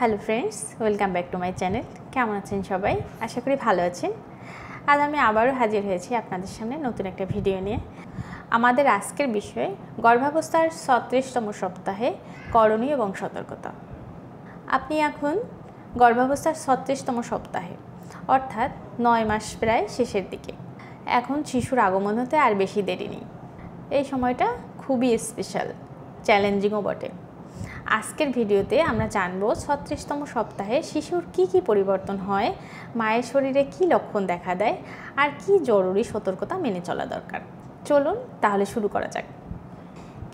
Hello friends, welcome back to my channel. কেমন আছেন সবাই? আশা করি ভালো আছেন। আজ আমি আবারও হাজির হয়েছি আপনাদের সামনে নতুন একটা ভিডিও নিয়ে। আমাদের আজকের বিষয় গর্ভাবস্থার 36তম সপ্তাহে করণীয় এবং সতর্কতা। আপনি এখন গর্ভাবস্থার 36তম সপ্তাহে, অর্থাৎ 9 মাস প্রায় শেষের দিকে। এখন শিশুর আগমন হতে আর বেশি দেরি নেই। এই সময়টা খুবই স্পেশাল, চ্যালেঞ্জিংও বটে। আজকের ভিডিওতে আমরা জানব 36তম সপ্তাহে শিশুর কি পরিবর্তন হয়, মায়ের শরীরে কি লক্ষণ দেখা দেয়, আর কি জরুরি সতর্কতা মেনে চলা দরকার। চলুন তাহলে শুরু করা যাক।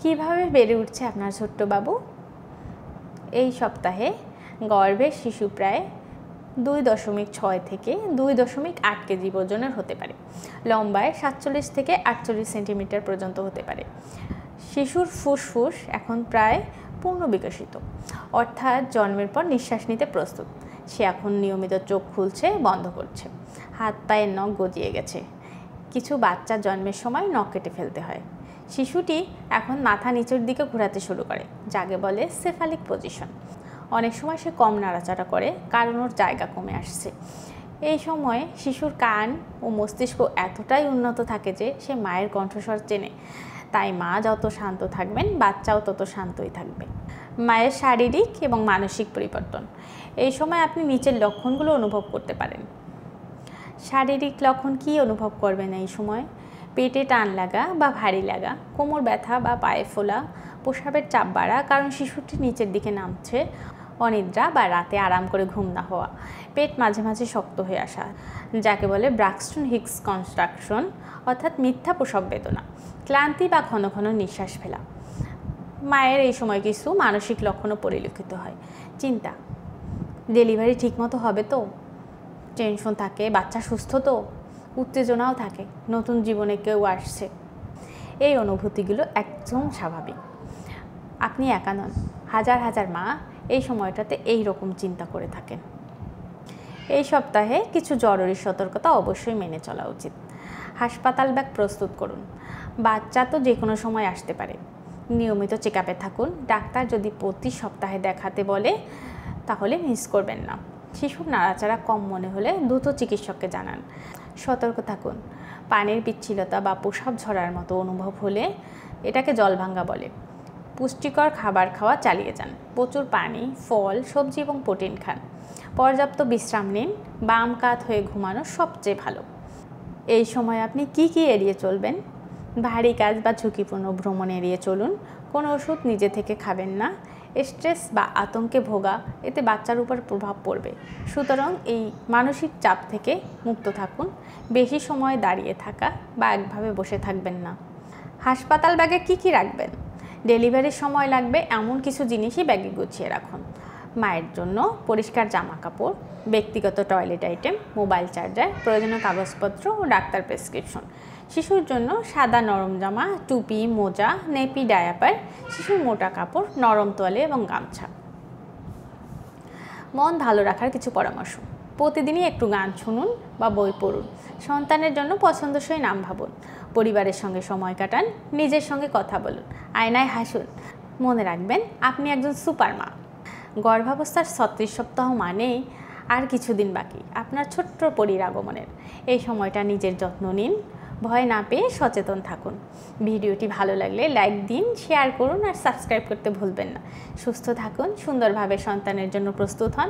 কিভাবে বেড়ে উঠছে আপনার ছোট্ট বাবু? এই সপ্তাহে গর্ভের শিশু প্রায় 2.6 থেকে 2.8 কেজি ওজনের হতে পারে। লম্বায় 47 থেকে 48 সেন্টিমিটার পর্যন্ত হতে পারে। শিশুর ফুসফুস এখন প্রায় পূর্ণ বিকশিত, অর্থাৎ জন্মের পর নিঃশ্বাস নিতে প্রস্তুত। সে এখন নিয়মিত চোখ খুলছে, বন্ধ করছে। হাত পায়ের নখ গজিয়ে গেছে। কিছু বাচ্চা জন্মের সময় নখ কেটে ফেলতে হয়। শিশুটি এখন মাথা নিচের দিকে ঘোরাতে শুরু করে, যাকে বলে সেফালিক পজিশন। অনেক সময় সে কম নাড়াচাড়া করে, কারণ ওর জায়গা কমে আসছে। এই সময়ে শিশুর কান ও মস্তিষ্ক এতটাই উন্নত থাকে যে সে মায়ের কণ্ঠস্বর চেনে। তাই মা যত শান্ত থাকবেন, বাচ্চাও তত শান্তই থাকবে। মায়ের শারীরিক এবং মানসিক পরিবর্তন। এই সময় আপনি নিচের লক্ষণগুলো অনুভব করতে পারেন। শারীরিক লক্ষণ কি অনুভব করবেন এই সময়? পেটে টান লাগা বা ভারী লাগা, কোমর ব্যথা বা পায়ে ফোলা, প্রস্রাবের চাপ বাড়া কারণ শিশুটি নিচের দিকে নামছে, অনিদ্রা বা রাতে আরাম করে ঘুম না হওয়া, পেট মাঝে মাঝে শক্ত হয়ে আসা, যাকে বলে ব্রাক্সটন হিক্স কনস্ট্রাকশন, অর্থাৎ মিথ্যা প্রসব বেদনা, ক্লান্তি বা ঘন ঘন নিঃশ্বাস ফেলা। মায়ের এই সময় কিছু মানসিক লক্ষণও পরিলক্ষিত হয়। চিন্তা, ডেলিভারি ঠিকমতো হবে তো, টেনশন থাকে, বাচ্চা সুস্থ তো, উত্তেজনাও থাকে, নতুন জীবনে কেউ আসছে। এই অনুভূতিগুলো একদম স্বাভাবিক। আপনি একা নন, হাজার হাজার মা এই সময়টাতে এই রকম চিন্তা করে থাকেন। এই সপ্তাহে কিছু জরুরি সতর্কতা অবশ্যই মেনে চলা উচিত। হাসপাতাল ব্যাগ প্রস্তুত করুন। বাচ্চা তো যে কোনো সময় আসতে পারে। নিয়মিত চেকআপে থাকুন। ডাক্তার যদি প্রতি সপ্তাহে দেখাতে বলে তাহলে মিস করবেন না। শিশুর নাড়াচাড়া কম মনে হলে দ্রুত চিকিৎসককে জানান। সতর্ক থাকুন। পানির পিচ্ছিলতা বা প্রস্রাব ঝরার মতো অনুভব হলে এটাকে জলভাঙ্গা বলে। পুষ্টিকর খাবার খাওয়া চালিয়ে যান। প্রচুর পানি, ফল, সবজি এবং প্রোটিন খান। পর্যাপ্ত বিশ্রাম নিন। বাম কাত হয়ে ঘুমানো সবচেয়ে ভালো। এই সময় আপনি কি এড়িয়ে চলবেন? ভারী কাজ বা ঝুঁকিপূর্ণ ভ্রমণ এড়িয়ে চলুন। কোনো ওষুধ নিজে থেকে খাবেন না। স্ট্রেস বা আতঙ্কে ভোগা, এতে বাচ্চার উপর প্রভাব পড়বে। সুতরাং এই মানসিক চাপ থেকে মুক্ত থাকুন। বেশি সময় দাঁড়িয়ে থাকা বা একভাবে বসে থাকবেন না। হাসপাতাল ব্যাগে কি রাখবেন? ডেলিভারির সময় লাগবে এমন কিছু জিনিসই ব্যাগে গুছিয়ে রাখুন। মায়ের জন্য পরিষ্কার জামা কাপড়, ব্যক্তিগত টয়লেট আইটেম, মোবাইল চার্জার, প্রয়োজনীয় কাগজপত্র ও ডাক্তার প্রেসক্রিপশন। শিশুর জন্য সাদা নরম জামা, টুপি, মোজা, নেপি, ডায়াপার, শিশুর মোটা কাপড়, নরম তোয়ালে এবং গামছা। মন ভালো রাখার কিছু পরামর্শ। প্রতিদিনই একটু গান শুনুন বা বই পড়ুন। সন্তানের জন্য পছন্দসই নাম ভাবুন। পরিবারের সঙ্গে সময় কাটান। নিজের সঙ্গে কথা বলুন। আয়নায় হাসুন। মনে রাখবেন, আপনি একজন সুপার মা। গর্ভাবস্থার 36 সপ্তাহ মানেই আর কিছুদিন বাকি আপনার ছোট্ট পরীর আগমনের। এই সময়টা নিজের যত্ন নিন। ভয় না পেয়ে সচেতন থাকুন। ভিডিওটি ভালো লাগলে লাইক দিন, শেয়ার করুন আর সাবস্ক্রাইব করতে ভুলবেন না। সুস্থ থাকুন, সুন্দরভাবে সন্তানের জন্য প্রস্তুত হন।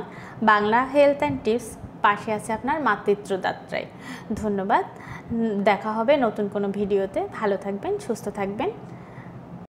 বাংলা হেলথ অ্যান্ড টিপস পাশে আছে আপনার মাতৃত্ব যাত্রায়। ধন্যবাদ। দেখা হবে নতুন কোনো ভিডিওতে। ভালো থাকবেন, সুস্থ থাকবেন।